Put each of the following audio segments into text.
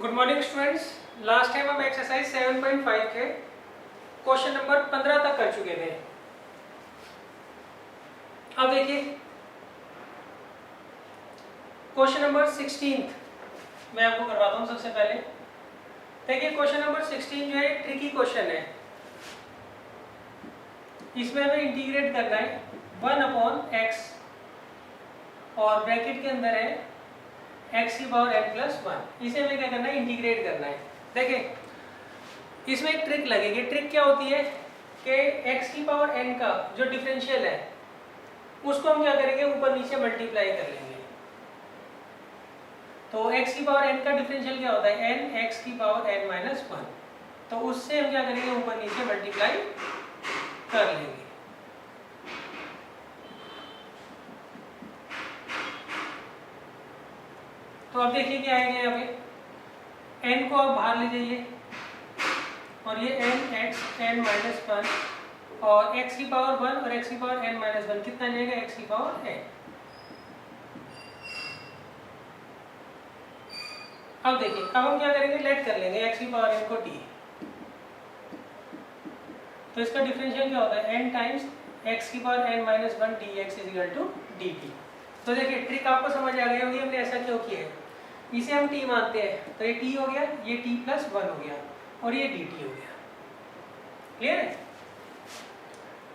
Good morning students. Last time हम exercise 7.5 के question number 15 तक कर चुके थे। अब देखिए क्वेश्चन नंबर 16 मैं आपको करवाता हूँ। सबसे पहले देखिए क्वेश्चन नंबर 16 जो है ट्रिकी क्वेश्चन है। इसमें हमें इंटीग्रेट करना है 1/x और ब्रैकेट के अंदर है x की पावर n+1। इसे हमें क्या करना है, इंटीग्रेट करना है। देखिए इसमें एक ट्रिक लगेगी। ट्रिक क्या होती है कि x की पावर n का जो डिफरेंशियल है उसको हम क्या करेंगे, ऊपर नीचे मल्टीप्लाई कर लेंगे। तो x की पावर n का डिफरेंशियल क्या होता है, n x की पावर n-1। तो उससे हम क्या करेंगे, ऊपर नीचे मल्टीप्लाई कर लेंगे। तो अब देखिए क्या आएगा, यहाँ पे n को आप बाहर ले जाइए और ये n x n-1 और x की पावर 1 और x की पावर n-1 कितना जाएगा, x की पावर n। अब देखिए अब हम क्या करेंगे, लेट कर लेंगे x की पावर n को t। तो इसका डिफरेंशियल क्या होता है, n टाइम्स x की पावर n-1 dx = dt। तो देखिए ट्रिक आपको समझ आ गई होगी हमने ऐसा क्यों किया है। इसे हम t मानते हैं तो ये t हो गया, ये t+1 हो गया और ये dt हो गया। क्लियर है।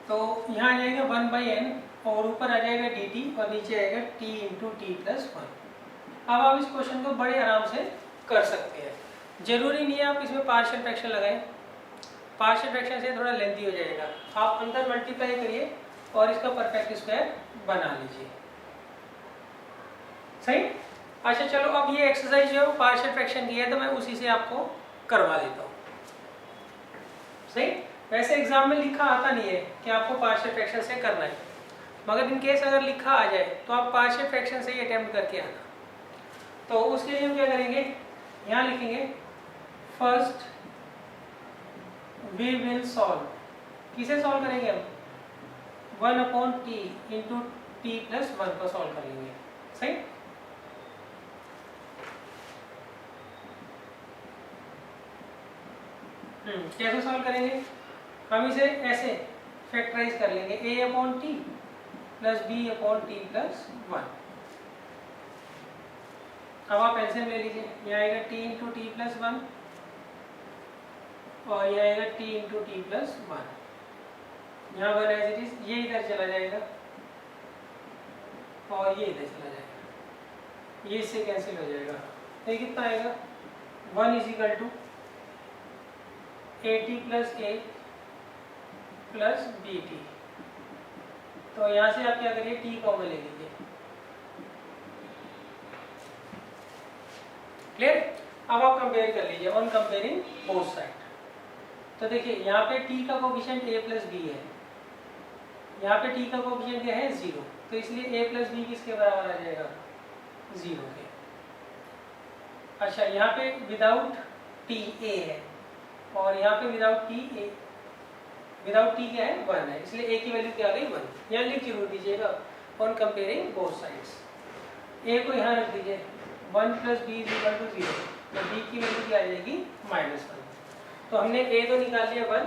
तो यहाँ आ जाएगा 1/n और ऊपर आ जाएगा dt और नीचे आएगा t × t+1। अब आप इस क्वेश्चन को बड़े आराम से कर सकते हैं। जरूरी नहीं है आप इसमें पार्शियल फ्रैक्शन लगाएं, पार्शियल फ्रैक्शन से थोड़ा लेंथी हो जाएगा। आप अंदर मल्टीप्लाई करिए और इसका परफेक्ट स्क्वायर बना लीजिए। सही। अच्छा चलो अब ये एक्सरसाइज जो है वो पार्शियल फ्रैक्शन की है तो मैं उसी से आपको करवा देता हूँ। सही। वैसे एग्जाम में लिखा आता नहीं है कि आपको पार्शियल फ्रैक्शन से करना है, मगर इन केस अगर लिखा आ जाए तो आप पार्शियल फ्रैक्शन से ही अटेम्प्ट करके आना। तो उसके लिए हम क्या करेंगे, यहाँ लिखेंगे फर्स्ट वी विल सॉल्व। किसे सॉल्व करेंगे हम, 1/t × t+1 को सॉल्व कर लेंगे। सही। कैसे सॉल्व करेंगे, हम इसे ऐसे फैक्टराइज कर लेंगे a/t + b/t+1। अब आप एलसीएम ले लीजिए। यहाँ आएगा t × t+1 और यहाँ आएगा t × t+1। यहाँ 1 एज इट इज, ये इधर चला जाएगा और ये इधर चला जाएगा, ये इससे कैंसिल हो जाएगा। तो ये कितना आएगा, 1 = at + a + bt। तो यहाँ से आप क्या करिए, t कॉमन ले लीजिए। क्लियर। अब आप कंपेयर कर लीजिए ऑन कंपेयरिंग बोथ साइड। तो देखिए यहाँ पे t का कोएफिशिएंट a + b है, यहाँ पे t का कोएफिशिएंट क्या है, 0। तो इसलिए a + b किसके बराबर आ जाएगा, 0 के। अच्छा यहाँ पे विदाउट t a है और यहाँ पे विदाउट t क्या है, 1 है, इसलिए a की वैल्यू क्या आ गई, 1। यहाँ लिख जरूर दीजिएगा on comparing both sides. a को यहाँ रख दीजिए 1 + b = 0, तो b की वैल्यू क्या आ जाएगी, -1। तो हमने a तो निकाल लिया 1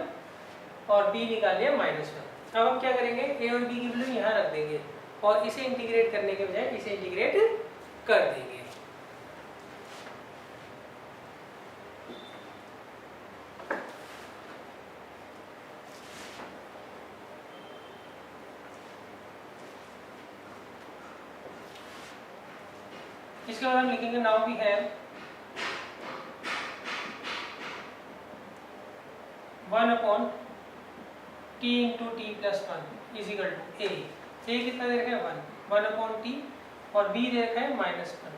और b निकाल लिया -1। अब हम क्या करेंगे, a और b की वैल्यू यहाँ रख देंगे और इसे इंटीग्रेट करने के बजाय इसे इंटीग्रेट कर देंगे। इसके बाद हम लिखेंगे now we have 1/t × t+1 = a। a कितना दे रखा है, 1/t और b दे रखा है -1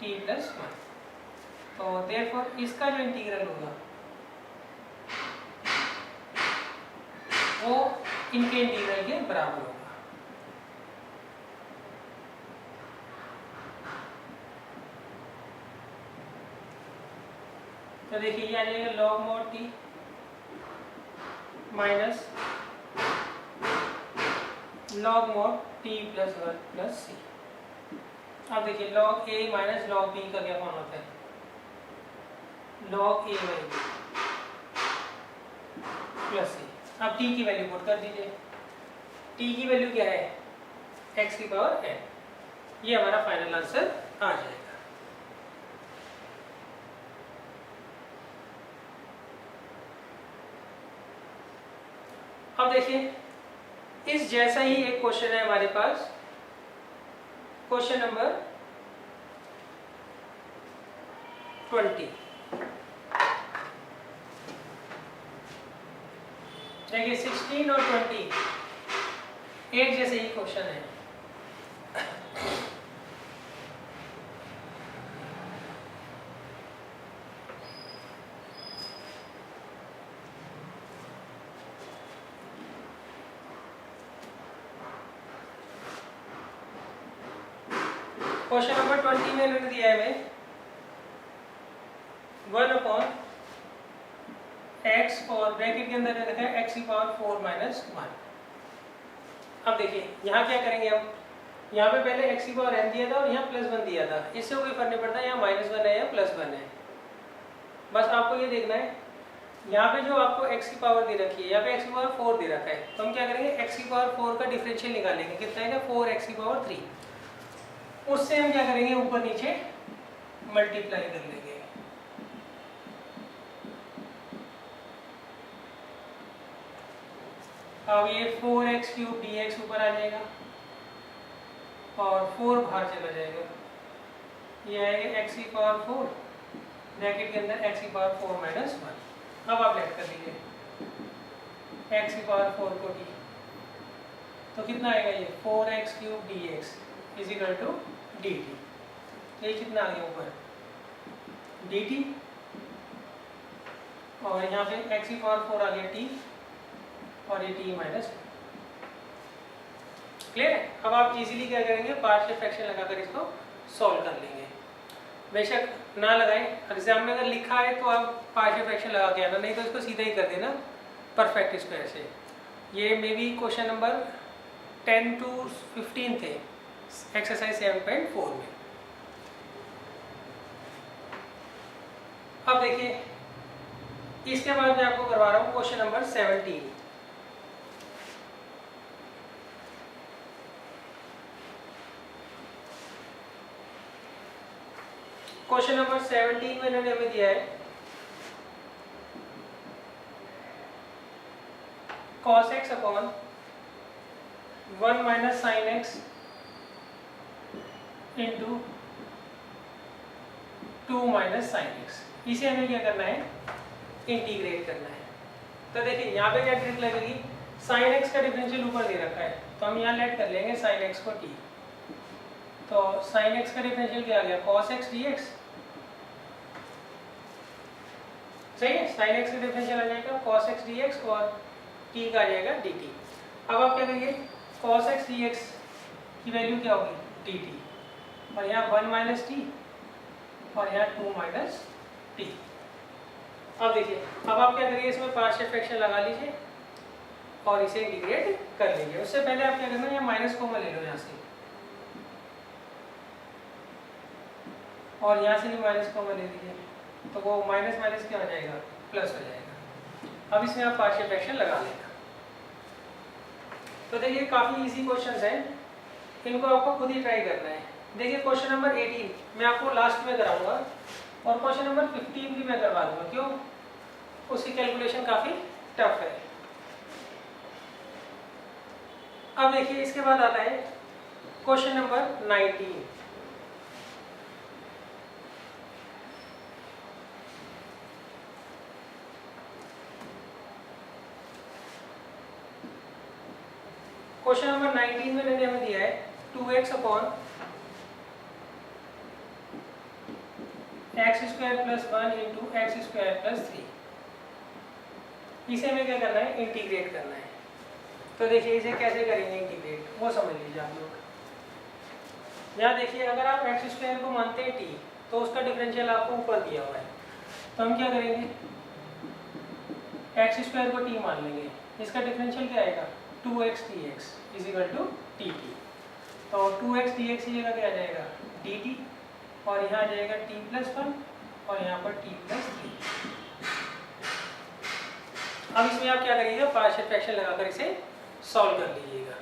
t+1। तो देयरफॉर इसका जो इंटीग्रल होगा वो इनके इंटीग्रल के बराबर होगा। तो देखिए ये आ जाएगा log mod t minus log mod t+1 + c। अब देखिए log a - log b का क्या फॉर्म होता है, log a by B plus C. अब t की वैल्यू पुट कर दीजिए। t की वैल्यू क्या है? x की पावर n। ये हमारा फाइनल आंसर आ जाएगा। अब देखिए इस जैसा ही एक क्वेश्चन है हमारे पास, क्वेश्चन नंबर 20। देखिए 16 और 20 एक जैसे ही क्वेश्चन है। क्वेश्चन नंबर 20 में इन्होंने दिया है हमें 1/x और ब्रैकेट के अंदर रखा है x की पावर 4 माइनस 1। अब देखिए यहाँ क्या करेंगे हम, यहाँ पे पहले x की पावर n दिया था और यहाँ +1 दिया था, इससे कोई फर्क नहीं पड़ता यहाँ -1 है या +1 है। बस आपको ये देखना है यहाँ पे जो आपको x की पावर दे रखी है, यहाँ पे x की पावर 4 दे रखा है, तो हम क्या करेंगे x की पावर 4 का डिफरेंशियल निकालेंगे। कितना है? 4x की पावर 3। उससे हम क्या करेंगे, ऊपर नीचे मल्टीप्लाई कर लेंगे। अब ये 4x³ dx ऊपर आ जाएगा और 4 बाहर चला जाएगा। ये आएगा x की पावर 4 ब्रैकेट के अंदर x की पावर 4 माइनस 1। अब आप लेट कर दीजिए x की पावर 4 को d, तो कितना आएगा ये 4x³ dx is equal to dt। ये कितना आ गया ऊपर dt और यहाँ पे x की पावर 4 आ गया t और ये t माइनस। क्लियर है? अब आप इजीली क्या करेंगे, पार्शियल फ्रैक्शन लगाकर इसको सॉल्व कर लेंगे। बेशक ना लगाएं, एग्जाम में अगर लिखा है तो आप पार्शियल फ्रैक्शन लगा के आना, नहीं तो इसको सीधा ही कर देना परफेक्ट स्क्वायर से। ये may be question number 10 to 15 थे एक्सरसाइज 7.4 में। अब देखिए इसके बाद मैं आपको करवा रहा हूँ क्वेश्चन नंबर 17। क्वेश्चन नंबर 17 में इन्होंने हमें दिया है cos x upon 1 minus sine x into 2 minus sine x। इसे हमें क्या करना है, इंटीग्रेट करना है। तो देखिए यहाँ पे क्या ट्रिक लगेगी, साइन x का डिफरेंशियल ऊपर दे रखा है, तो हम यहाँ लेट कर लेंगे साइन x को t। तो साइन x का डिफरेंशियल क्या आ गया, cos x dx। सही है, साइन x का डिफरेंशियल आ जाएगा cos x dx और t का आ जाएगा dt। अब आप क्या करेंगे, cos x dx की वैल्यू क्या होगी dt और यहाँ 1 माइनस टी और यहाँ 2 माइनस टी। अब देखिए अब आप क्या करिए, इसमें पार्शियल फ्रैक्शन लगा लीजिए और इसे इंटीग्रेट कर लीजिए। उससे पहले आप क्या करना है, यहाँ माइनस कॉमन ले लो यहाँ से और यहाँ से भी माइनस कॉमन ले लीजिए, तो वो माइनस माइनस क्या हो जाएगा, प्लस हो जाएगा। अब इसमें आप पार्शियल फ्रैक्शन लगा लेना। तो देखिए काफ़ी इजी क्वेश्चंस हैं, इनको आपको खुद ही ट्राई करना है। देखिए क्वेश्चन नंबर 18 मैं आपको लास्ट में कराऊंगा और क्वेश्चन नंबर 15 भी मैं करवा दूंगा, क्यों, उसकी कैलकुलेशन काफ़ी टफ है। अब देखिए इसके बाद आता है क्वेश्चन नंबर 19। क्वेश्चन नंबर 19 में मैंने हमें दिया है 2x upon x² plus 1 into x² plus 3। इसे हमें क्या करना है, इंटीग्रेट करना है। तो देखिए इसे कैसे करेंगे इंटीग्रेट, वो समझ लीजिए आप लोग। यहाँ देखिए अगर आप x² को मानते हैं t, तो उसका डिफरेंशियल आपको ऊपर दिया हुआ है, तो हम क्या करेंगे, x² को t मान लेंगे, इसका डिफरेंशियल क्या आएगा 2x dx is equal to dt। तो 2x dx की जगह क्या आ जाएगा dt और यहाँ आ जाएगा t प्लस 1 और यहाँ पर t प्लस 3। अब इसमें आप क्या करिएगा, पार्शियल फ्रैक्शन लगाकर इसे सॉल्व कर लीजिएगा।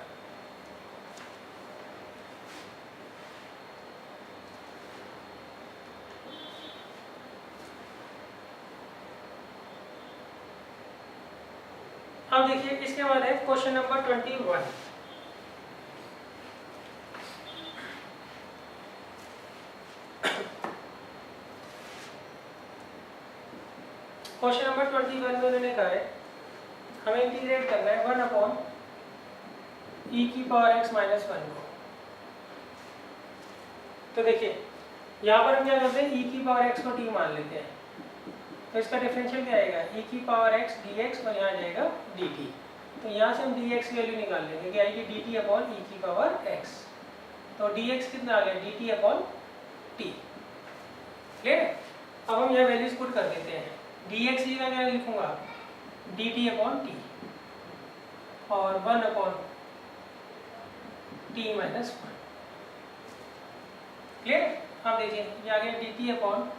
अब देखिए इसके बाद है क्वेश्चन नंबर 21। क्वेश्चन नंबर 21 में उन्होंने कहा है हमें इंटीग्रेट करना है 1 अपॉन e की पावर x माइनस 1 को। तो देखिए यहाँ पर हम क्या करते हैं, e की पावर x को t मान लेते हैं, तो इसका डिफरेंशियल क्या आएगा, e की पावर x dx और यहाँ जाएगा dt। तो यहाँ से हम dx की वैल्यू निकाल लेंगे कि आएगी dt अपॉन e की पावर x। तो dx कितना आ गया, dt अपॉन t। क्लियर। अब हम यहाँ वैल्यूज पुट कर देते हैं, dx की जगह क्या लिखूंगा, dt अपॉन t और 1 अपॉन t माइनस 1। क्लियर। अब देखिए ये आ गया dt upon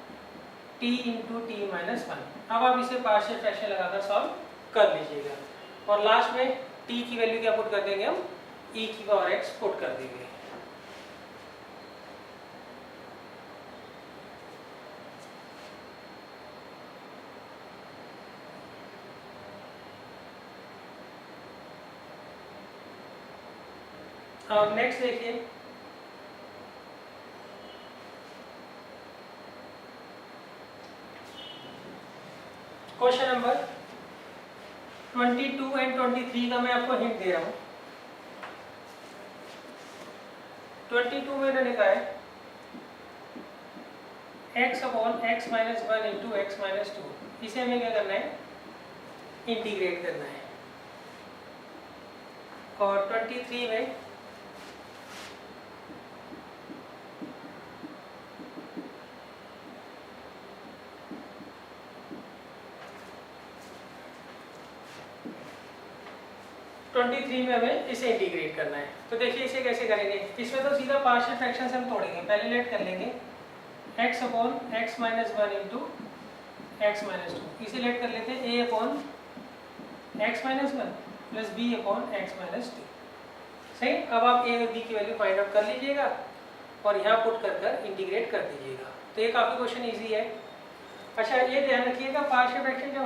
t into T minus 1। अब आप इसे पार्शियल फ्रैक्शन लगाकर सॉल्व कर लीजिएगा और लास्ट में t की वैल्यू क्या पुट कर देंगे, हम e की पावर x पुट कर देंगे। अब नेक्स्ट देखिए क्वेश्चन नंबर 22 एंड 23 का मैं आपको हिंट दे रहा हूँ। 22 में इन्होंने कहा है x upon x minus 1 into x minus 2। इसे हमें क्या करना है, इंटीग्रेट करना है। और 23 में में हमें इसे इंटीग्रेट करना है। तो देखिए इसे कैसे करेंगे, इसमें तो सीधा पार्शियल फ्रैक्शन से हम तोड़ेंगे। पहले लेट कर लेंगे x upon x minus 1 into x minus 2। इसे लेट कर लेते हैं a upon x minus 1 plus b upon x minus 2। सही। अब आप a और b की वैल्यू फाइंड आउट कर लीजिएगा और यहाँ पुट कर इंटीग्रेट कर दीजिएगा। तो ये काफ़ी क्वेश्चन ईजी है। अच्छा ये ध्यान रखिएगा, पार्शियल फ्रैक्शन जब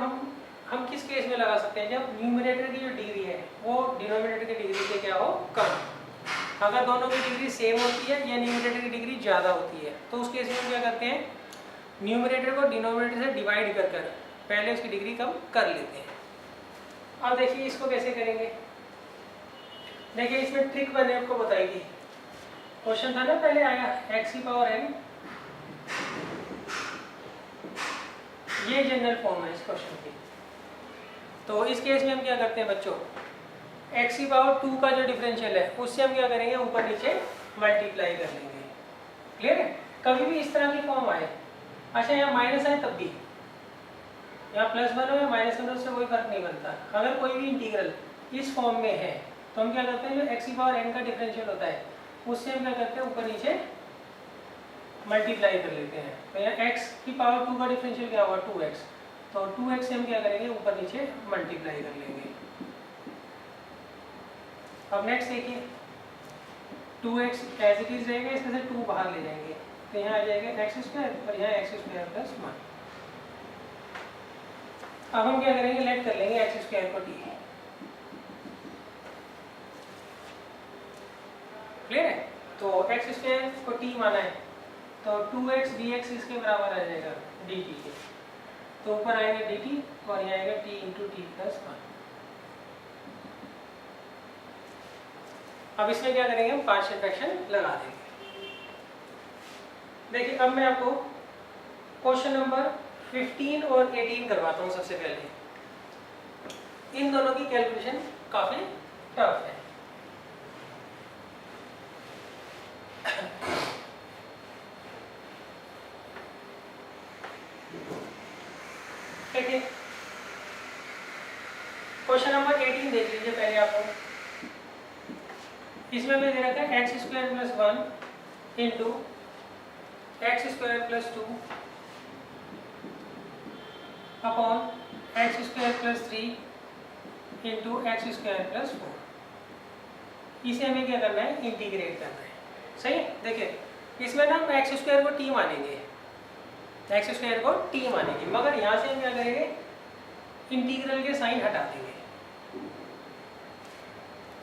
हम किस केस में लगा सकते हैं, जब न्यूमरेटर की जो डिग्री है वो डिनोमिनेटर की डिग्री से क्या हो, कम। अगर दोनों की डिग्री सेम होती है या न्यूमरेटर की डिग्री ज़्यादा होती है तो उस केस में हम क्या करते हैं, न्यूमरेटर को डिनोमिनेटर से डिवाइड कर पहले उसकी डिग्री कम कर लेते हैं। अब देखिए इसको कैसे करेंगे। देखिए इसमें ट्रिक मैंने आपको बताई थी, क्वेश्चन था ना पहले आया x की पावर n, ये जनरल फॉर्म है इस क्वेश्चन की। तो इस केस में हम क्या करते हैं बच्चों, x की पावर 2 का जो डिफरेंशियल है उससे हम क्या करेंगे, ऊपर नीचे मल्टीप्लाई कर लेंगे। क्लियर है। कभी भी इस तरह की फॉर्म आए, अच्छा यहाँ माइनस है तब भी, यहाँ प्लस 1 हो या माइनस 1 हो उससे कोई फर्क नहीं बनता। अगर कोई भी इंटीग्रल इस फॉर्म में है तो हम क्या करते हैं, जो x की पावर n का डिफरेंशियल होता है उससे हम क्या करते हैं, ऊपर नीचे मल्टीप्लाई कर लेते हैं। तो यहाँ x की पावर 2 का डिफरेंशियल क्या होगा, 2x। तो 2x से हम क्या करेंगे, ऊपर नीचे मल्टीप्लाई कर लेंगे। अब नेक्स्ट देखिए 2x एज इट इज रहेगा, इसमें से 2 बाहर ले जाएंगे तो यहाँ आ जाएगा एक्स स्क्वायर और यहाँ एक्स स्क्वायर प्लस 1। अब हम क्या करेंगे, लेट कर लेंगे एक्स स्क्वायर को t। क्लियर है। तो एक्स स्क्वायर को t माना है तो 2x dx इसके बराबर आ जाएगा dt के। तो ऊपर आएगा dt और यहाँ आएगा t इंटू टी प्लस 1। अब इसमें क्या करेंगे, हम पार्शियल फ्रैक्शन लगा देंगे। देखिए अब मैं आपको क्वेश्चन नंबर 15 और 18 करवाता हूँ। सबसे पहले इन दोनों की कैलकुलेशन काफी टफ है। देखिए क्वेश्चन नंबर 18 देख लीजिए पहले आपको। इसमें मैं दे रखा है x square plus 1 into x square plus 2 upon x square plus 3 into x square plus 4। इसे हमें क्या करना है, इंटीग्रेट करना है। सही है। देखिए इसमें ना हम एक्स स्क्वायर को टी मानेंगे, एक्स स्क्वायर को टी मानेंगे, मगर यहाँ से हम क्या करेंगे, इंटीग्रल के साइन हटा देंगे।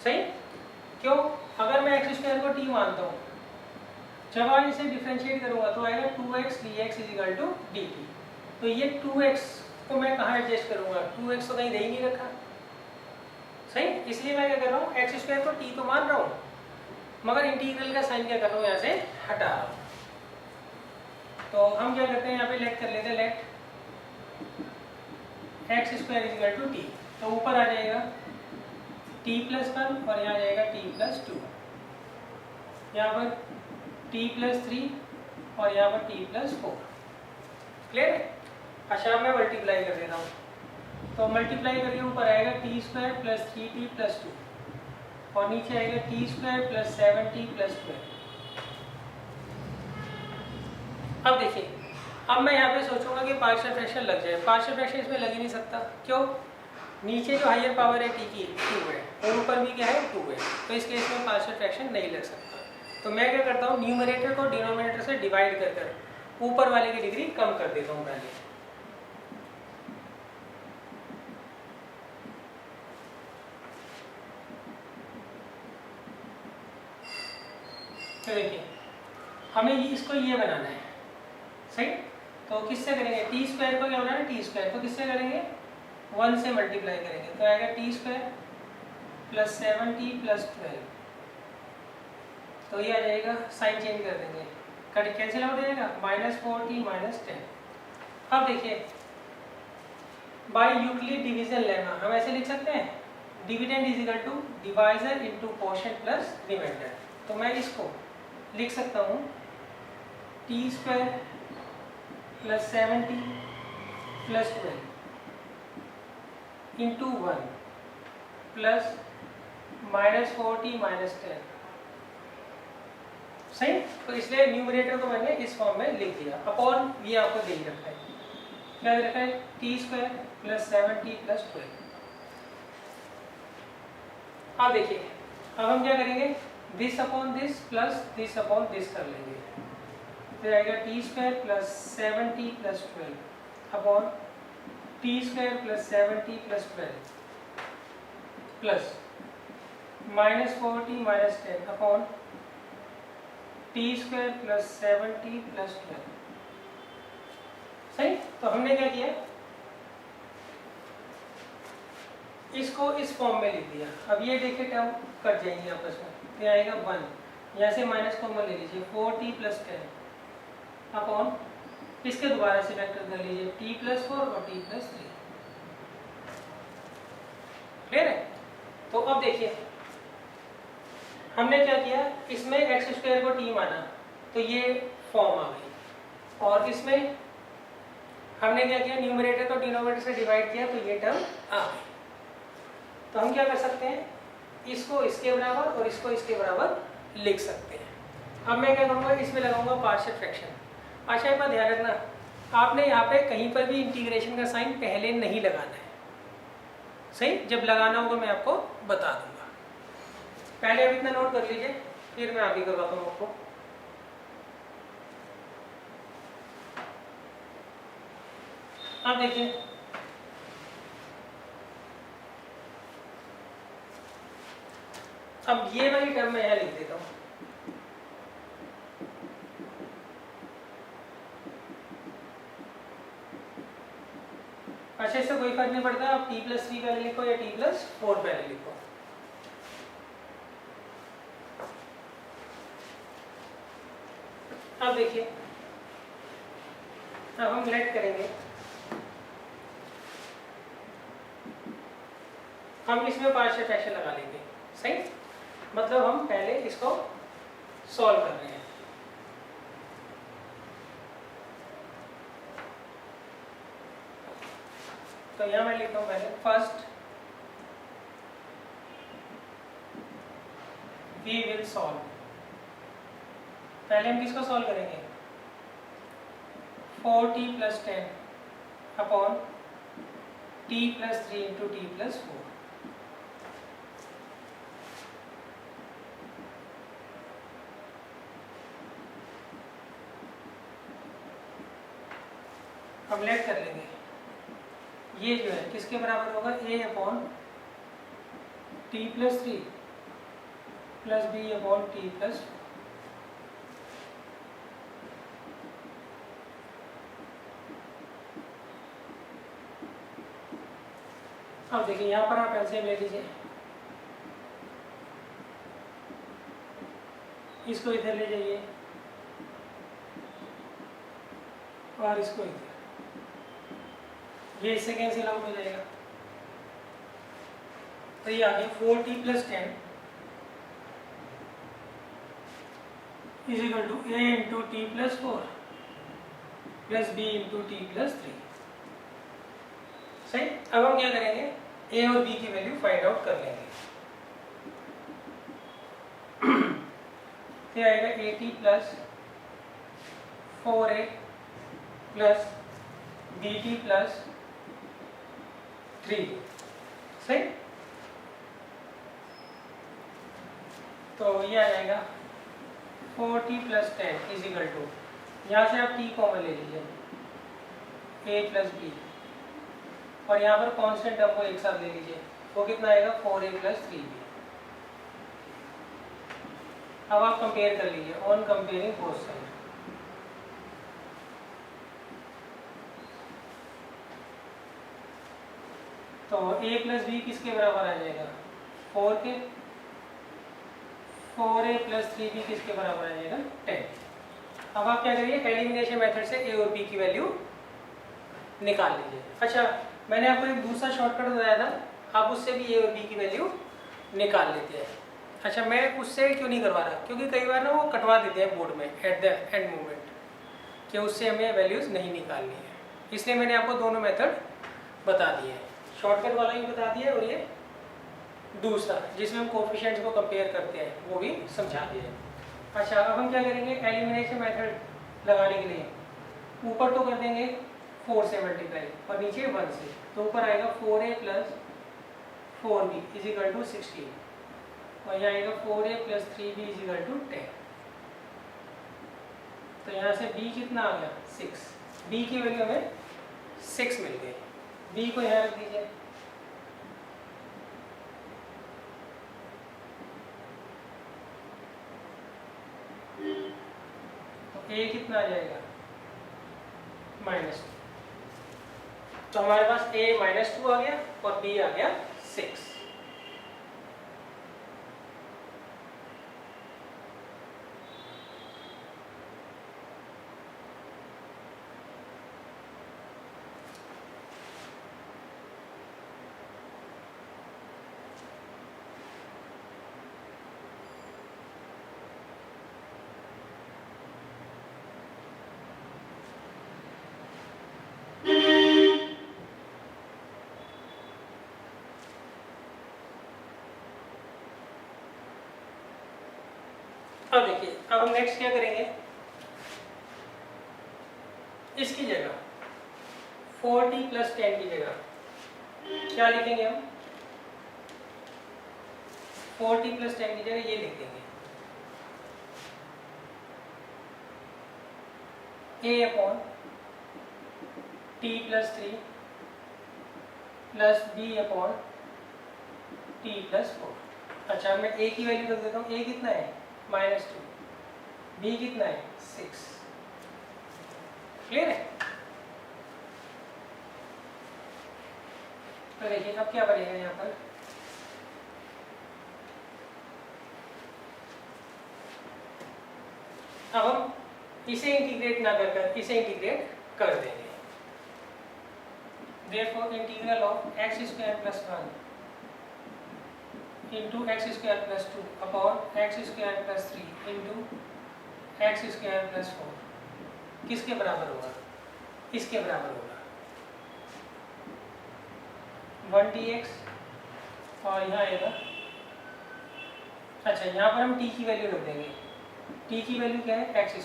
सही क्यों, अगर मैं एक्स स्क्वायर को टी मानता हूँ, जब आप इसे डिफ्रेंशिएट करूँगा तो आएगा 2x dx is equal to dt। तो ये 2x को मैं कहाँ एडजस्ट करूँगा, 2x तो कहीं दे ही नहीं रखा। सही, इसलिए मैं क्या कर रहा हूँ, एक्स स्क्वायर को टी तो मान रहा हूँ, मगर इंटीग्रल का साइन क्या कर रहा हूँ, यहाँ से हटा रहा हूँ। तो हम क्या करते हैं, यहाँ पे लेट कर लेते हैं, let x square is equal to t. तो ऊपर आ जाएगा t प्लस 1 और यहाँ जाएगा t प्लस 2, यहाँ पर t प्लस 3 और यहाँ पर t प्लस 4। क्लियर है। अच्छा मैं मल्टीप्लाई कर देता हूँ, तो मल्टीप्लाई करके ऊपर आएगा T square plus 3t plus 2 और नीचे आएगा T square plus 7t plus 12। अब देखिए, अब मैं यहाँ पे सोचूंगा कि पार्शियल फ्रैक्शन लग जाए, पार्शियल फ्रैक्शन इसमें लग ही नहीं सकता। क्यों, नीचे जो हायर पावर है टी की 2 है और ऊपर भी क्या है 2 है, तो इस केस में पार्शियल फ्रैक्शन नहीं लग सकता। तो मैं क्या करता हूँ, न्यूमरेटर को डिनोमिनेटर से डिवाइड कर कर ऊपर वाले की डिग्री कम कर देता हूँ पहले। तो देखिए हमें इसको ये बनाना है। सही, तो किससे करेंगे, टी स्क्वायर को क्या बनाना है, टी स्क्वायर को किससे करेंगे, 1 से मल्टीप्लाई करेंगे, तो आएगा T square plus 7t plus 12। तो ये आ जाएगा, साइन चेंज कर देंगे, कट कैंसिल हो जाएगा, -4t माइनस 10। अब देखिए बाय यूक्लिड डिवीजन लेमा हम ऐसे लिख सकते हैं, dividend is equal to divisor into quotient plus remainder. तो मैं इसको लिख सकता हूँ t square plus 7t plus 12 into 1 plus -4t minus 10। सही, तो इसलिए न्यूमरेटर को मैंने इस फॉर्म में लिख दिया, अपॉन ये आपको दे ही रखा है, क्या दे रखा है, T square plus 7t plus 12। अब देखिए, अब हम क्या करेंगे, this upon this plus this upon this कर लेंगे, फिर आएगा T square plus 7t plus 12 upon T square plus 7t plus 12 plus -4t minus 10 upon T square plus 7t plus 12। सही, तो हमने क्या किया, इसको इस फॉर्म में लिख दिया। अब ये देखिए टर्म कट जाएंगे आपस में, तो आएगा 1, यहाँ से माइनस कॉमन ले लीजिए, 4t प्लस 10 अपॉन इसके दोबारा से वेक्टर कर लीजिए t प्लस 4 और t प्लस 3। क्लियर है। तो अब देखिए हमने क्या किया, इसमें एक्स स्क्वायर को t माना तो ये फॉर्म आ गई, और इसमें हमने क्या किया, न्यूमरेटर को डिनोमिनेटर से डिवाइड किया तो ये टर्म आ गई। तो हम क्या कर सकते हैं, इसको इसके बराबर और इसको इसके बराबर लिख सकते हैं। अब मैं क्या करूँगा, इसमें लगाऊंगा पार्शियल फ्रैक्शन। अच्छा एक बात ध्यान रखना, आपने यहाँ पे कहीं पर भी इंटीग्रेशन का साइन पहले नहीं लगाना है। सही, जब लगाना होगा मैं आपको बता दूंगा, पहले अब इतना नोट कर लीजिए, फिर मैं आगे करवाता हूँ आपको। अब देखिए, अब ये वाली टर्म मैं यहाँ लिख देता हूँ, अच्छा इससे कोई फर्क नहीं पड़ता, आप t प्लस 3 पहले लिखो या t प्लस 4 पहले लिखो। अब देखिए, अब हम लेट करेंगे, हम इसमें पार्शियल फ्रैक्शन लगा लेंगे। सही, मतलब हम पहले इसको सॉल्व कर रहे हैं। तो यहाँ मैं लिखता हूँ पहले, फर्स्ट वी विल सॉल्व। पहले हम किसको सॉल्व करेंगे, 4t plus 10 upon t+3 into t+4। हम लेट कर लेंगे, ये जो है किसके बराबर होगा, a/t+3 प्लस b/t+4। अब देखिए यहाँ पर आप एलसीएम ले लीजिए, इसको इधर ले जाइए और इसको इधर, ये इससे कैंसिल आउट हो जाएगा। तो ये आ गया 4t+10 is equal to a into t+4 plus b into t+3। सही। अब हम क्या करेंगे, a और b की वैल्यू फाइंड आउट कर लेंगे। क्या आएगा, at+4a प्लस bt+3। सही। तो ये आ जाएगा 4t+10 इज इक्वल टू, यहाँ से आप t कॉमन ले लीजिए, a+b, और यहाँ पर कांस्टेंट टर्म को एक साथ ले लीजिए, वो कितना आएगा, 4a+3b। अब आप कंपेयर कर लीजिए, ऑन कंपेयरिंग बोथ साइड। तो a+b किसके बराबर आ जाएगा, 4 के, 4a+3b किसके बराबर आ जाएगा, 10। अब आप क्या करिए, एलिमिनेशन मेथड से a और b की वैल्यू निकाल लीजिए। अच्छा, मैंने आपको एक दूसरा शॉर्टकट बताया था, आप उससे भी a और b की वैल्यू निकाल लेते हैं। अच्छा, मैं उससे क्यों नहीं करवा रहा, क्योंकि कई बार ना वो कटवा देते हैं बोर्ड में एट द एंड मोमेंट कि उससे हमें वैल्यूज़ नहीं निकालनी है, इसलिए मैंने आपको दोनों मेथड बता दिए हैं, शॉर्टकट वाला भी बता दिया और ये दूसरा जिसमें हम कोफिशिएंट्स को कंपेयर करते हैं वो भी समझा दिया है। अच्छा, अब हम क्या करेंगे, एलिमिनेशन मेथड लगाने के लिए ऊपर तो कर देंगे 4 से मल्टीप्लाई और नीचे 1 से, तो ऊपर आएगा 4a+4b इज इक्वल टू 16 और यहाँ आएगा 4a+3b इज इक्वल टू 10। तो यहाँ से b कितना आ गया, 6। b की वैल्यू हमें 6 मिल गई। b को यहाँ रख दीजिए, तो a कितना आ जाएगा, -2। तो हमारे पास a -2 आ गया और b आ गया 6। अब देखिए, अब हम नेक्स्ट क्या करेंगे, इसकी जगह 4t+10 की जगह क्या लिखेंगे हम, 4t+10 की जगह ये लिख देंगे, a/t+3 प्लस b/t+4। अच्छा, मैं a की वैल्यू रख देता हूँ, a कितना है, -2, b कितना है, 6। क्लियर है। तो देखिए अब क्या बनेगा यहाँ पर, अब हम इसे इंटीग्रेट ना कर इसे इंटीग्रेट कर देंगे। Therefore, integral of x² + 1 into x² + 2 upon x² + 3 into x² + 4 किसके बराबर होगा, इसके बराबर होगा 1dx और यहाँ आएगा। अच्छा, यहाँ पर हम t की वैल्यू रख देंगे, t की वैल्यू क्या है, x²।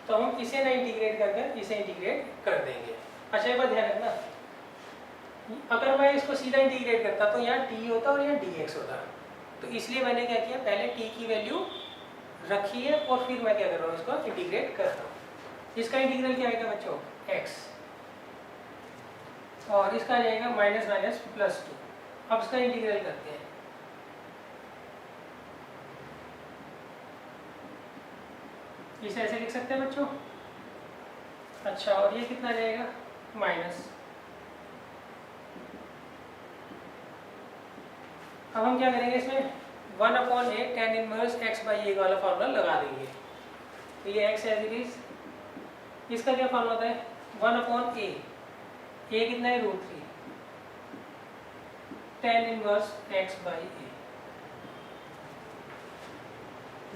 तो हम इसे ना इंटीग्रेट करके इसे इंटीग्रेट कर देंगे। अच्छा एक बात ध्यान रखना, अगर मैं इसको सीधा इंटीग्रेट करता तो यहाँ t होता और यहाँ dx होता, तो इसलिए मैंने क्या किया, पहले t की वैल्यू रखी है और फिर मैं क्या कर रहा हूँ, इसको इंटीग्रेट कर रहा हूँ। इसका इंटीग्रल क्या आएगा बच्चों, x, और इसका आ जाएगा माइनस माइनस प्लस 2। अब इसका इंटीग्रल करते हैं। इसे ऐसे लिख सकते हैं बच्चों। अच्छा, और ये कितना जाएगा, माइनस। अब हम क्या करेंगे, इसमें 1/a tan inverse x by A वाला फार्मूला लगा देंगे। तो ये x एज इट इज, इसका क्या फार्मूला होता है, 1/a, a कितना है, √3 tan इनवर्स x बाई ए।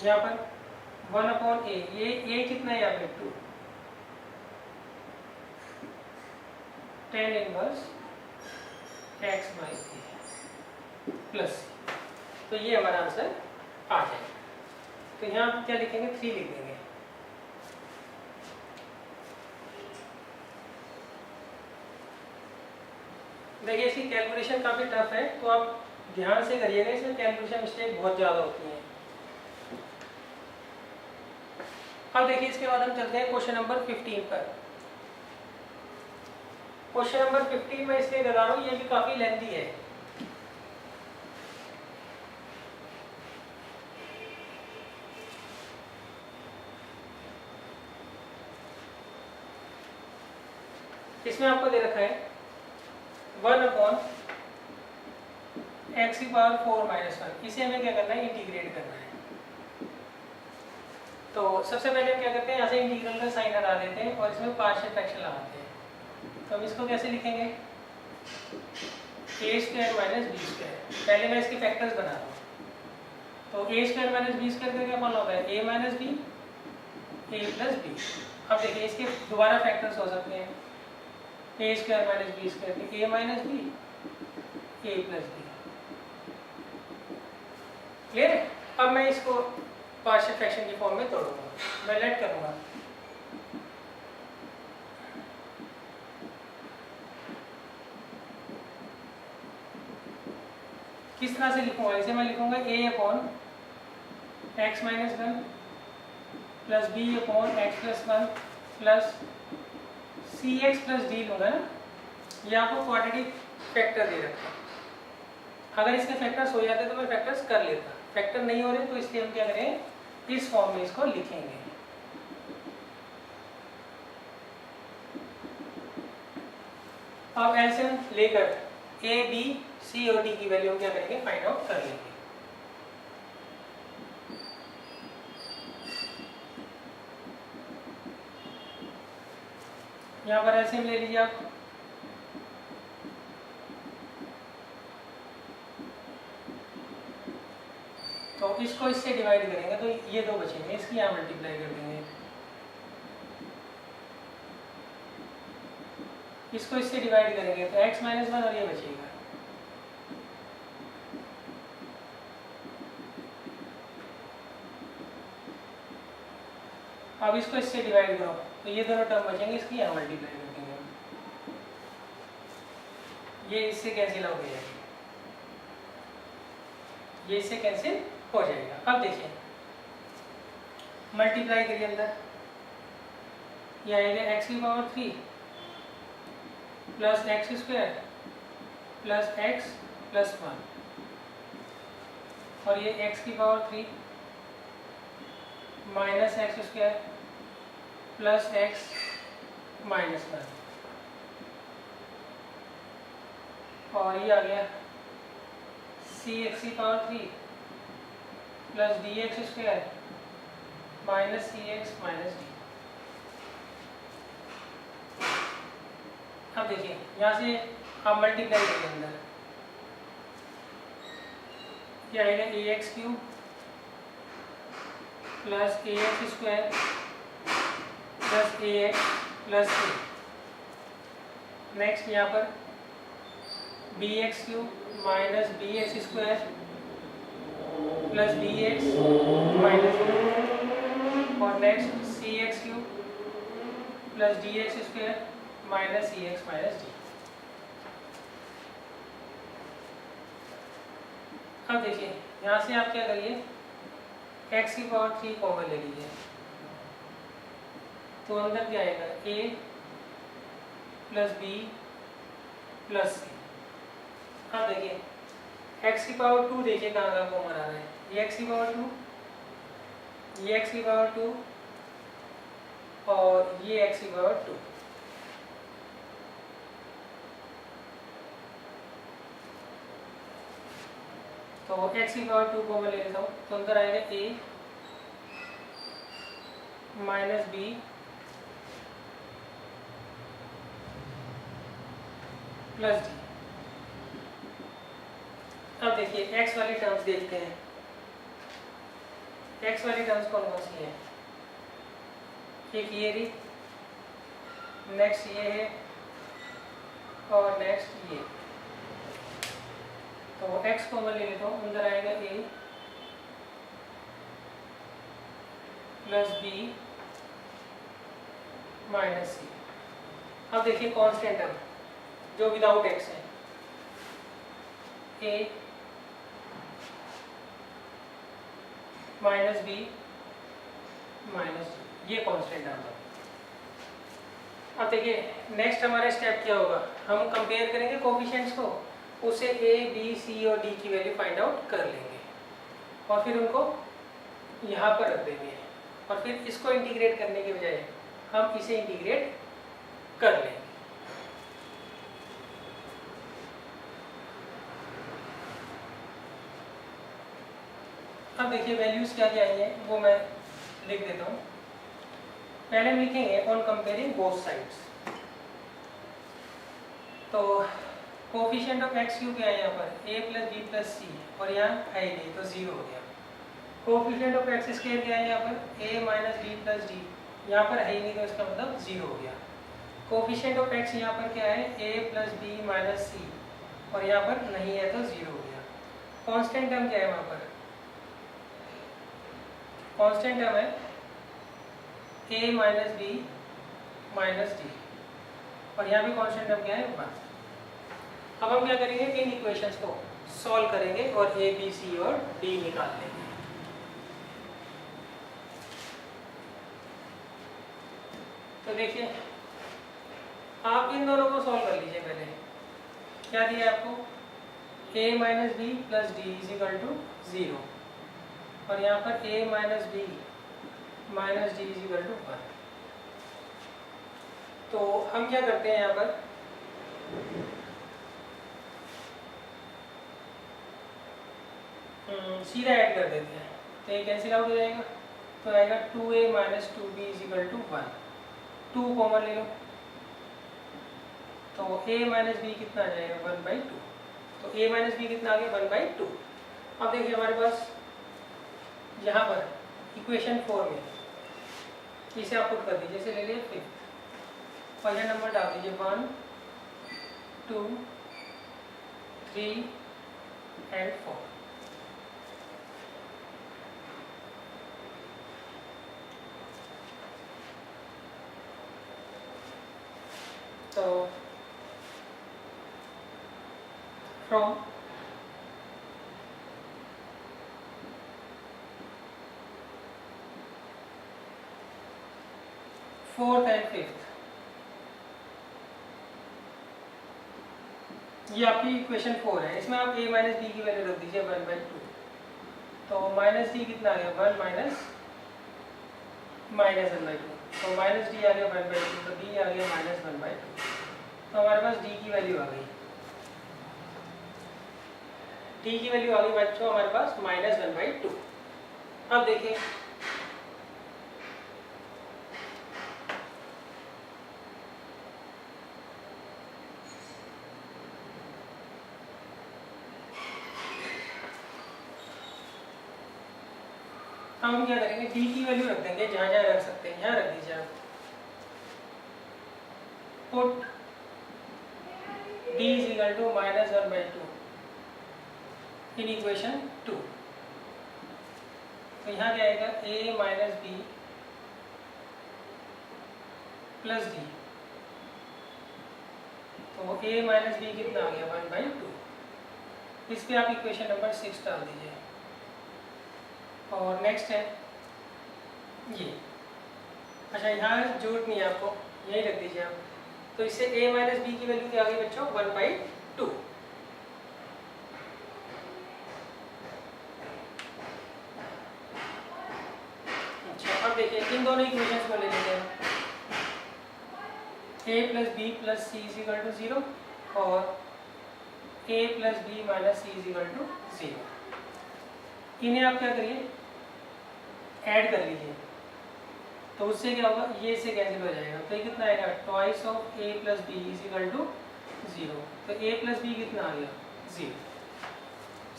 यहाँ पर 1/a, ये a कितना है यहाँ पे, 2 tan inverse x by A plus, तो ये हमारा आंसर आ जाएगा। तो यहाँ क्या लिखेंगे, 3 लिख देंगे। देखिए इसकी कैलकुलेशन काफ़ी टफ है, तो आप ध्यान से करिएगा, इसमें कैलकुलेशन मिस्टेक बहुत ज़्यादा होती हैं। अब देखिए इसके बाद हम चलते हैं क्वेश्चन नंबर 15 पर। क्वेश्चन नंबर 15 में इसलिए लगा रहा हूँ, ये भी काफ़ी लेंथी है। इसमें आपको दे रखा है 1/x⁴ - 1, इसे हमें क्या करना है, इंटीग्रेट करना है। तो सबसे पहले हम क्या करते हैं, यहाँ से इंटीग्रल का साइन हटा देते हैं और इसमें पार्शियल फ्रैक्शन लगाते हैं। तो हम इसको कैसे लिखेंगे, a² - b²। पहले मैं इसके फैक्टर्स बना रहा हूँ। तो a² - b² का क्या फॉर्मूला होता है, a - b a + b। अब देखिए इसके दोबारा फैक्टर्स हो सकते हैं, a² - b² a - b a + b। Clear है। अब मैं इसको पार्शियल फ्रैक्शन की फॉर्म में तोड़ूंगा, मैं लेट करूंगा। किस तरह से लिखूंगा, इसे मैं लिखूंगा a/x - 1 plus b/x + 1 plus cx + d लूंगा ना। ये आपको क्वाड्रेटिक फैक्टर दे रखा है। अगर इसके फैक्टर्स हो जाते तो मैं फैक्टर्स कर लेता, फैक्टर नहीं हो रहे तो इसलिए हम क्या करें, इस फॉर्म में इसको लिखेंगे। अब एलसीएम लेकर a, b, c और d की वैल्यू क्या करेंगे, फाइंड आउट कर लेंगे। यहाँ पर एलसीएम ले लीजिए आप। तो इसको इससे डिवाइड करेंगे तो ये 2 बचेंगे, इसकी यहाँ मल्टीप्लाई कर देंगे। इसको इससे डिवाइड करेंगे तो x - 1 और ये बचेगा। अब इसको इससे डिवाइड करो तो ये दोनों टर्म बचेंगे, इसकी यहाँ मल्टीप्लाई कर देंगे। ये इससे कैंसिल हो गया, ये इससे कैंसिल हो जाएगा। अब देखिए मल्टीप्लाई करिए अंदर, ये आएगा x³ plus x² plus x + 1 और ये x³ minus x² plus x - 1 और ये आ गया cx³ plus dx² minus cx minus d। अब देखिए यहाँ से आप मल्टीप्लाई करिए अंदर, क्या आएगा ax³ plus ax² plus ax plus a। Next यहाँ पर bx³ minus bx² plus bx minus b और next cx³ plus D X square minus E X minus D. अब देखिए यहाँ से आप क्या करिए, x की पावर 3 कॉमन ले लीजिए, तो अंदर क्या आएगा a plus b plus C. अब देखिए x की पावर 2 देखिए कहाँ कहाँ कॉमन आ रहा है, ये x की पावर 2, ये x की पावर 2 और ये x की पावर 2। तो x की पावर 2 कॉमन ले लेता हूँ, तो अंदर आएगा a minus b plus d. अब देखिए x वाली टर्म्स देखते हैं, x वाली टर्म्स कौन कौन सी है, एक ये रही, नेक्स्ट ये है और नेक्स्ट ये। तो x कॉमन ले लेता हूँ, अंदर आएगा a plus b minus c. अब देखिए कांस्टेंट टर्म जो विदाउट x है, a minus b minus d, ये कांस्टेंट टर्म है। अब देखिए नेक्स्ट हमारा स्टेप क्या होगा, हम कंपेयर करेंगे कोफिशिएंट्स को, उसे a b c और d की वैल्यू फाइंड आउट कर लेंगे और फिर उनको यहाँ पर रख देंगे और फिर इसको इंटीग्रेट करने के बजाय हम इसे इंटीग्रेट कर लेंगे। अब देखिए वैल्यूज क्या क्या आई हैं वो मैं लिख देता हूँ। पहले हम लिखेंगे ऑन कंपेयरिंग बोथ साइड्स, तो कोफिशिएंट ऑफ एक्स क्यू क्या है यहाँ पर a प्लस बी प्लस सी और यहाँ है ही नहीं तो 0 हो गया। कोफिशिएंट ऑफ एक्स स्क्वायर क्या है यहाँ पर a minus b plus d, यहाँ पर है ही नहीं तो इसका मतलब 0 हो गया। कोफिशिएंट ऑफ एक्स यहाँ पर क्या है a प्लस बी माइनस सी और यहाँ पर नहीं है तो 0 हो गया। कांस्टेंट टर्म क्या है वहाँ पर, कांस्टेंट टर्म है a minus b minus d और यहाँ पे कांस्टेंट टर्म क्या है 1। अब हम क्या करेंगे, इन इक्वेशंस को सॉल्व करेंगे और a b c और d निकाल लेंगे। तो देखिए आप इन दोनों को सॉल्व कर लीजिए। पहले क्या दिया आपको, a minus b plus d is equal to 0 और यहाँ पर a minus b minus d is equal to 1। तो हम क्या करते हैं यहाँ पर, सीधा ऐड कर देते हैं तो ये कैंसिल आउट हो जाएगा, तो आएगा 2a minus 2b is equal to 1। 2 common ले लो तो a माइनस बी कितना आ जाएगा 1/2, तो a माइनस बी कितना आ गया 1/2। अब देखिए हमारे पास यहाँ पर इक्वेशन 4 में इसे आप पुट कर दीजिए, जैसे ले लिए 5th, पहला नंबर डाल दीजिए 1 2 3 एंड 4। तो फ्रॉम फोर्थ एंड फिफ्थ, ये आपकी इक्वेशन 4 है, इसमें आप a माइनस डी की वैल्यू रख दीजिए 1/2। तो माइनस डी कितना आ गया 1 माइनस 1/2, तो माइनस डी आ गया 1/2 तो d आ गया माइनस 1/2। तो हमारे पास d की वैल्यू आ गई, d की वैल्यू आ गई बच्चों हमारे पास माइनस 1/2। अब देखिए हम क्या करेंगे, d की वैल्यू रख देंगे जहाँ जहाँ रख सकते हैं, यहाँ रख दीजिए आप, put d is equal to minus 1/2 in equation 2। तो यहाँ क्या आएगा a minus b plus d, तो a माइनस बी कितना आ गया 1/2। इस पे आप इक्वेशन नंबर 6 डाल दीजिए। और नेक्स्ट है ये, अच्छा यहाँ जरूरत नहीं है आपको, यही रख दीजिए आप। तो इससे a माइनस बी की वैल्यू क्या आ गई बच्चों 1/2। अच्छा अब देखिए इन दोनों इक्वेशंस को ले लेते हैं, a plus b plus c is equal to 0 और a plus b minus c is equal to 0। इन्हें आप क्या करिए ऐड कर लीजिए, तो उससे क्या होगा ये से कैंसिल हो जाएगा, तो ये कितना आएगा twice of a plus b is equal to 0। तो a प्लस बी कितना आ गया 0,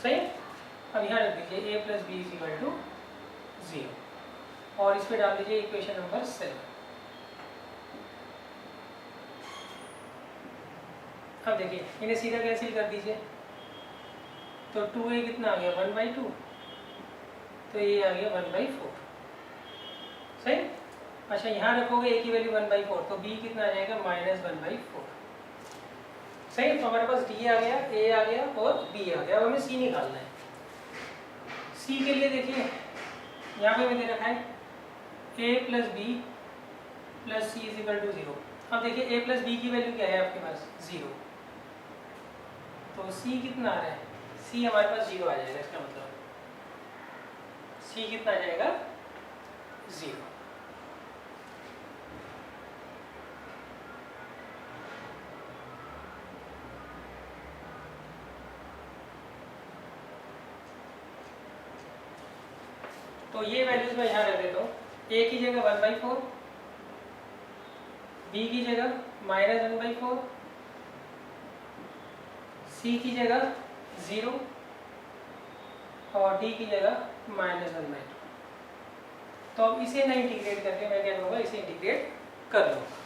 सही। अब यहाँ रख दीजिए a plus b is equal to 0 और इस पे डाल दीजिए इक्वेशन नंबर 7। अब देखिए इन्हें सीधा कैंसिल कर दीजिए, तो 2a कितना आ गया 1/2, तो ये आ गया 1/4, सही। अच्छा यहाँ रखोगे a की वैल्यू 1/4, तो b कितना आ जाएगा -1/4, सही। तो हमारे पास d आ गया, a आ गया और b आ गया। अब हमें c निकालना है। c के लिए देखिए यहाँ पे मैंने रखा है a plus b plus c is equal to 0। अब देखिए a प्लस बी की वैल्यू क्या है आपके पास 0, तो c कितना आ रहा है, c हमारे पास 0 आ जाएगा। इसका मतलब c कितना आ जाएगा 0। तो ये वैल्यूज मैं यहाँ रख देता हूँ, a की जगह 1/4, b की जगह -1/4, c की जगह 0 और d की जगह -1/2। तो अब इसे ना इंटीग्रेट करके मैं क्या करूँगा, इसे इंटीग्रेट कर लूँगा।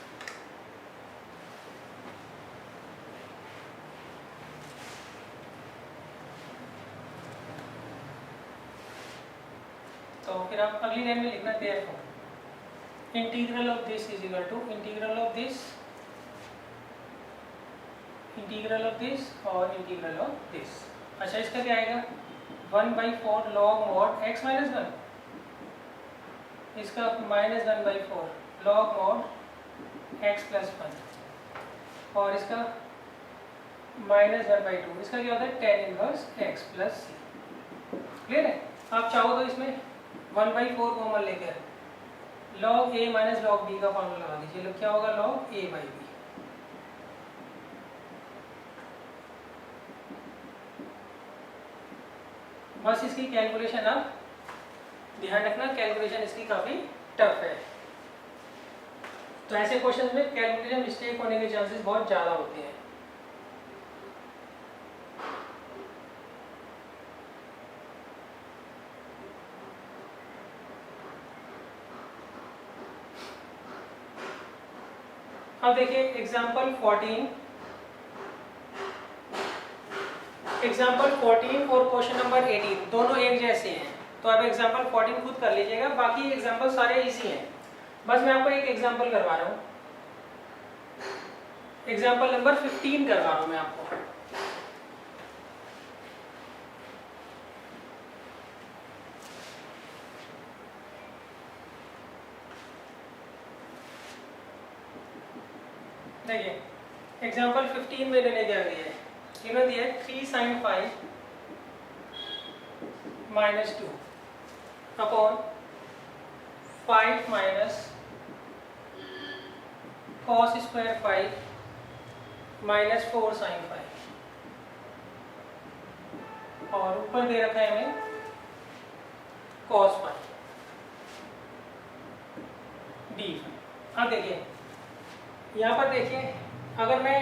तो फिर आप अगली लाइन में लिखना therefore integral of this is equal to integral of this, integral of this और इंटीग्रल ऑफ दिस। अच्छा इसका क्या आएगा 1/4 log mod x माइनस 1, इसका -1/4 log mod x प्लस 1 और इसका -1/2, इसका क्या होता है tan inverse x plus c। Clear है। आप चाहो तो इसमें 1/4 कॉमन लेकर log a minus log b का फॉर्मूला लगा दीजिए, क्या होगा log a बाई b। बस इसकी कैलकुलेशन आप ध्यान रखना, कैलकुलेशन इसकी काफ़ी टफ है। तो ऐसे क्वेश्चंस में कैलकुलेशन मिस्टेक होने के चांसेस बहुत ज़्यादा होते हैं। अब देखिए एग्जाम्पल 14 और क्वेश्चन नंबर 18 दोनों एक जैसे हैं, तो आप एग्जाम्पल 14 खुद कर लीजिएगा, बाकी एग्जाम्पल सारे इजी हैं। बस मैं आपको एक एग्जाम्पल करवा रहा हूँ, एग्जाम्पल नंबर 15 करवा रहा हूँ मैं आपको। देखिए एग्जाम्पल 15 में लेने क्या दिया है, इन्होंने दिया है 3 sin 5 -2 upon 5 minus cos square 5 -4 sin 5 और ऊपर दे रखा है हमें cos 5 d। अब देखिए यहाँ पर देखिए अगर मैं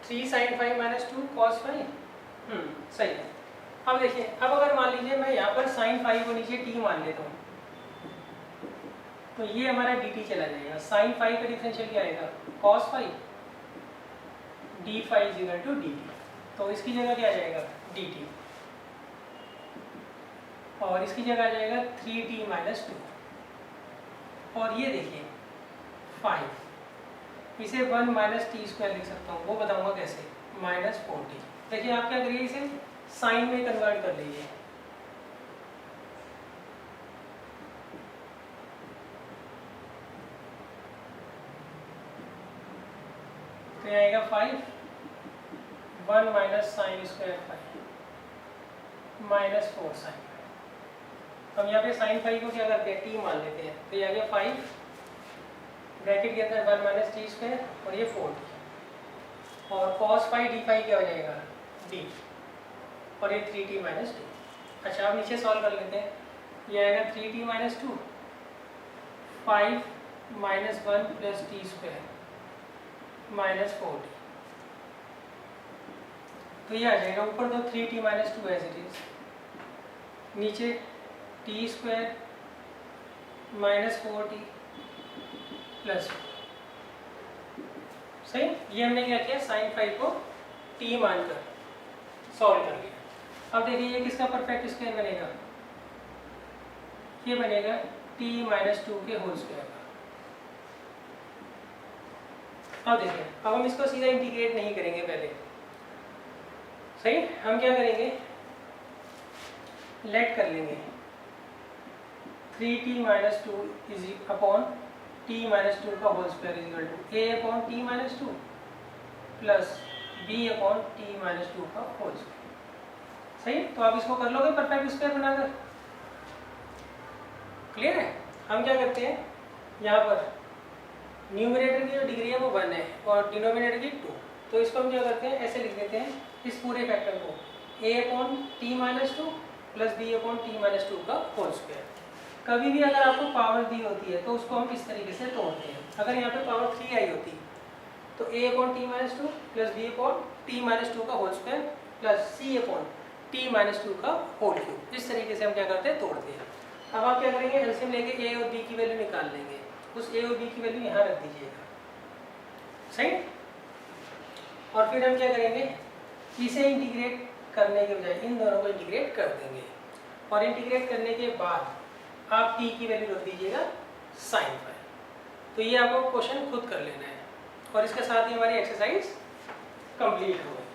थ्री sin 5 -2 cos 5 सही है। अब देखिए अब अगर मान लीजिए मैं यहाँ पर sin 5 को नीचे t मान लेता हूँ, तो ये हमारा dt चला जाएगा। sin 5 का डिफरेंशियल क्या आएगा cos 5 d5 is equal to dt, तो इसकी जगह क्या आ जाएगा dt। और इसकी जगह आ जाएगा 3t माइनस 2। और ये देखिए 5, इसे 1 माइनस टी स्क्वायर लिख सकता हूँ, वो बताऊंगा कैसे, माइनस 4t। देखिए आप क्या करिए, इसे साइन में कन्वर्ट कर लीजिए। तो यहाँ आएगा 5, 1 minus sine square 5 minus 4 sine. हम यहाँ पे साइन 5 को क्या करते हैं, टी मान लेते हैं। तो ये आ गया 5 ब्रैकेट के अंदर 1 माइनस टी स्क्वायर और ये 4t, और cos फाइव डी फाइव क्या हो जाएगा, डी, और ये 3t माइनस 2। अच्छा अब नीचे सॉल्व कर लेते हैं। ये आएगा 3t minus 2, 5 minus 1 plus T square minus 4t। तो ये आ जाएगा, ऊपर तो 3t minus 2 as it is, नीचे T square minus 4t plus, सही। ये हमने क्या किया, साइन 5 को t मानकर सॉल्व कर लिया। अब देखिए ये किसका परफेक्ट स्क्वायर बनेगा, ये बनेगा t माइनस 2 के होल स्क्वायर का। अब देखिए, अब हम इसको सीधा इंटीग्रेट नहीं करेंगे पहले, सही। हम क्या करेंगे, लेट कर लेंगे 3t minus 2 is upon t minus 2 का whole square is equal to a upon t minus 2 plus b upon t minus 2 का होल स्क्वायर, सही। तो आप इसको कर लोगे परफेक्ट स्क्वायर बनाकर, क्लियर है। हम क्या करते हैं, यहाँ पर न्यूमरेटर की जो डिग्री है वो 1 है और डिनोमिनेटर की 2, तो इसको हम क्या करते हैं, ऐसे लिख देते हैं इस पूरे फैक्टर को, a upon t minus 2 plus b upon t minus 2 का होल स्क्वायर। कभी भी अगर आपको पावर दी होती है तो उसको हम इस तरीके से तोड़ते हैं। अगर यहाँ पे पावर 3 आई होती तो a upon t minus 2 plus b upon t minus 2 का whole square plus c upon t minus 2 का होल क्यूब, इस तरीके से हम क्या करते हैं, तोड़ते हैं। अब आप क्या करेंगे, एलसीएम लेके a और b की वैल्यू निकाल लेंगे, उस a और b की वैल्यू यहाँ रख दीजिएगा, सही। और फिर हम क्या करेंगे, इसे इंटीग्रेट करने के बजाय इन दोनों को इंटीग्रेट कर देंगे, और इंटीग्रेट करने के बाद आप t की वैल्यू रख दीजिएगा साइन 5। तो ये आपको क्वेश्चन खुद कर लेना है, और इसके साथ ही हमारी एक्सरसाइज कंप्लीट हो गई।